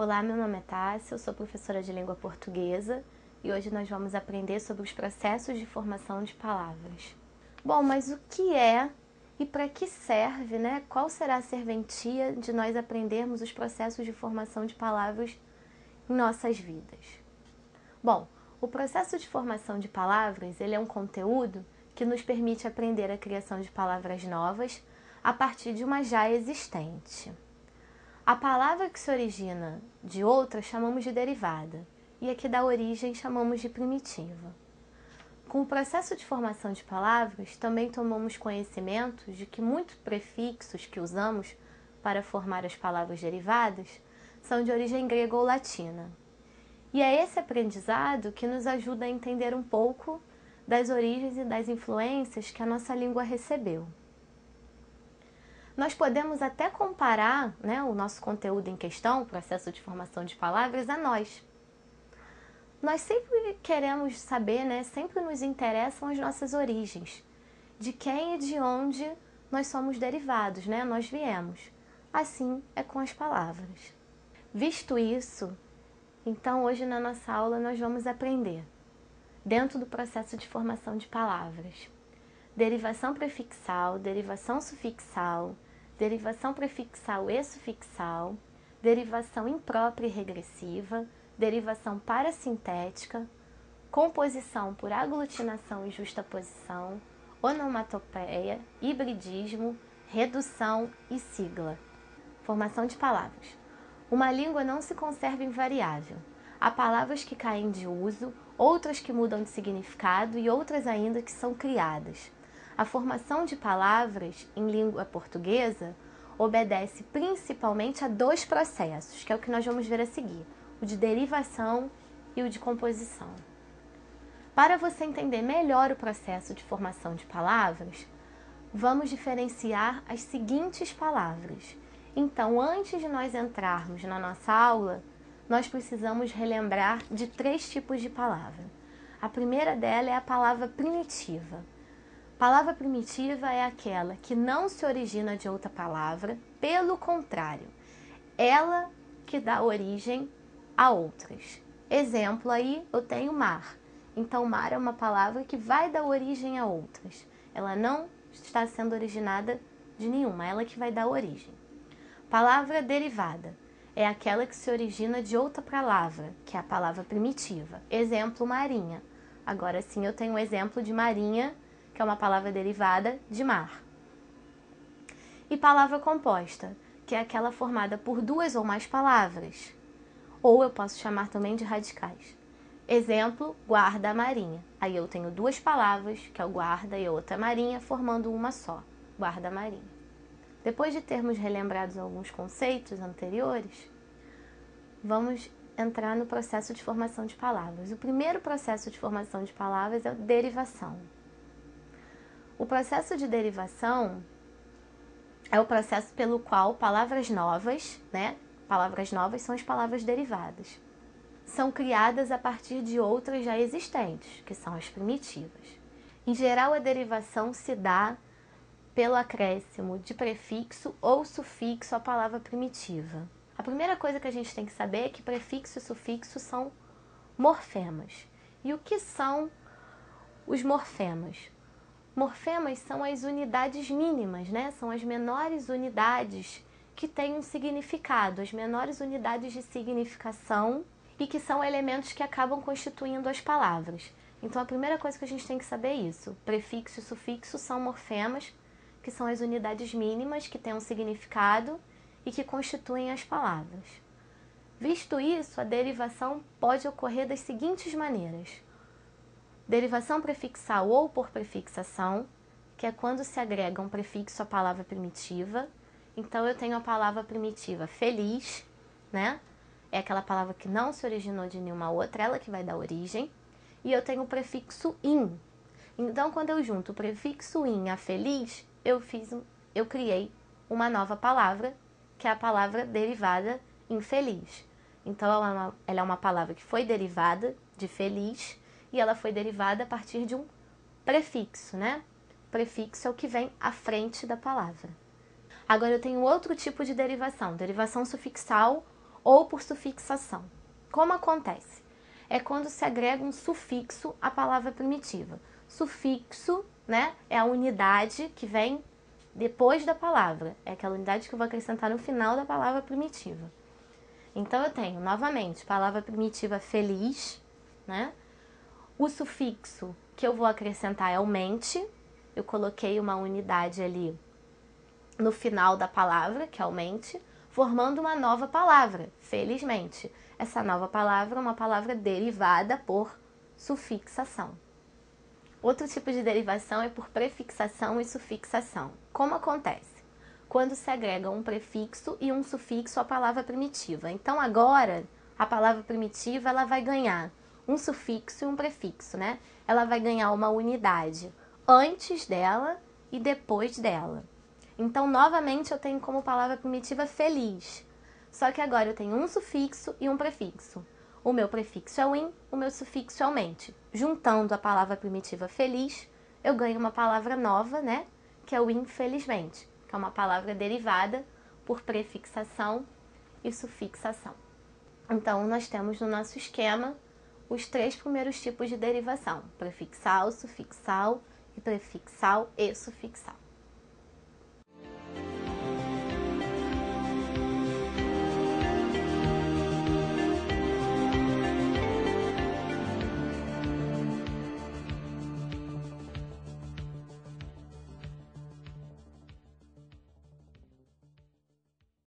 Olá, meu nome é Tássia, eu sou professora de língua portuguesa e hoje nós vamos aprender sobre os processos de formação de palavras. Bom, mas o que é e para que serve, né? Qual será a serventia de nós aprendermos os processos de formação de palavras em nossas vidas? Bom, o processo de formação de palavras, ele é um conteúdo que nos permite aprender a criação de palavras novas a partir de uma já existente. A palavra que se origina de outra chamamos de derivada e a que dá origem chamamos de primitiva. Com o processo de formação de palavras, também tomamos conhecimento de que muitos prefixos que usamos para formar as palavras derivadas são de origem grega ou latina. E é esse aprendizado que nos ajuda a entender um pouco das origens e das influências que a nossa língua recebeu. Nós podemos até comparar, né, o nosso conteúdo em questão, o processo de formação de palavras, a nós. Nós sempre queremos saber, né, sempre nos interessam as nossas origens, de quem e de onde nós somos derivados, né, nós viemos. Assim é com as palavras. Visto isso, então hoje na nossa aula nós vamos aprender, dentro do processo de formação de palavras, derivação prefixal, derivação sufixal, derivação prefixal e sufixal, derivação imprópria e regressiva, derivação parasintética, composição por aglutinação e justaposição, onomatopeia, hibridismo, redução e sigla. Formação de palavras. Uma língua não se conserva invariável. Há palavras que caem de uso, outras que mudam de significado e outras ainda que são criadas. A formação de palavras em língua portuguesa obedece principalmente a dois processos, que é o que nós vamos ver a seguir, o de derivação e o de composição. Para você entender melhor o processo de formação de palavras, vamos diferenciar as seguintes palavras. Então, antes de nós entrarmos na nossa aula, nós precisamos relembrar de três tipos de palavra. A primeira dela é a palavra primitiva. Palavra primitiva é aquela que não se origina de outra palavra, pelo contrário, ela que dá origem a outras. Exemplo aí, eu tenho mar. Então, mar é uma palavra que vai dar origem a outras. Ela não está sendo originada de nenhuma, ela que vai dar origem. Palavra derivada é aquela que se origina de outra palavra, que é a palavra primitiva. Exemplo, marinha. Agora sim, eu tenho um exemplo de marinha, que é uma palavra derivada de mar. E palavra composta, que é aquela formada por duas ou mais palavras. Ou eu posso chamar também de radicais. Exemplo, guarda-marinha. Aí eu tenho duas palavras, que é o guarda e a outra marinha, formando uma só, guarda-marinha. Depois de termos relembrado alguns conceitos anteriores, vamos entrar no processo de formação de palavras. O primeiro processo de formação de palavras é a derivação. O processo de derivação é o processo pelo qual palavras novas, né? Palavras novas são as palavras derivadas. São criadas a partir de outras já existentes, que são as primitivas. Em geral, a derivação se dá pelo acréscimo de prefixo ou sufixo à palavra primitiva. A primeira coisa que a gente tem que saber é que prefixo e sufixo são morfemas. E o que são os morfemas? Morfemas são as unidades mínimas, né? São as menores unidades que têm um significado, as menores unidades de significação e que são elementos que acabam constituindo as palavras. Então, a primeira coisa que a gente tem que saber é isso. Prefixo e sufixo são morfemas, que são as unidades mínimas que têm um significado e que constituem as palavras. Visto isso, a derivação pode ocorrer das seguintes maneiras. Derivação prefixal ou por prefixação, que é quando se agrega um prefixo à palavra primitiva. Então, eu tenho a palavra primitiva feliz, né? É aquela palavra que não se originou de nenhuma outra, ela que vai dar origem. E eu tenho o prefixo in. Então, quando eu junto o prefixo in a feliz, eu criei uma nova palavra, que é a palavra derivada infeliz. Então, ela é uma palavra que foi derivada de feliz e ela foi derivada a partir de um prefixo, né? Prefixo é o que vem à frente da palavra. Agora, eu tenho outro tipo de derivação, derivação sufixal ou por sufixação. Como acontece? É quando se agrega um sufixo à palavra primitiva. Sufixo, né, é a unidade que vem depois da palavra. É aquela unidade que eu vou acrescentar no final da palavra primitiva. Então eu tenho, novamente, palavra primitiva feliz, né? O sufixo que eu vou acrescentar é o mente. Eu coloquei uma unidade ali no final da palavra, que é o mente, formando uma nova palavra, felizmente. Essa nova palavra é uma palavra derivada por sufixação. Outro tipo de derivação é por prefixação e sufixação. Como acontece? Quando se agrega um prefixo e um sufixo à palavra primitiva. Então agora, a palavra primitiva ela vai ganhar um sufixo e um prefixo, né? Ela vai ganhar uma unidade antes dela e depois dela. Então, novamente, eu tenho como palavra primitiva feliz. Só que agora eu tenho um sufixo e um prefixo. O meu prefixo é o in, o meu sufixo é o mente. Juntando a palavra primitiva feliz, eu ganho uma palavra nova, né? Que é o infelizmente, que é uma palavra derivada por prefixação e sufixação. Então, nós temos no nosso esquema os 3 primeiros tipos de derivação: prefixal, sufixal e prefixal e sufixal.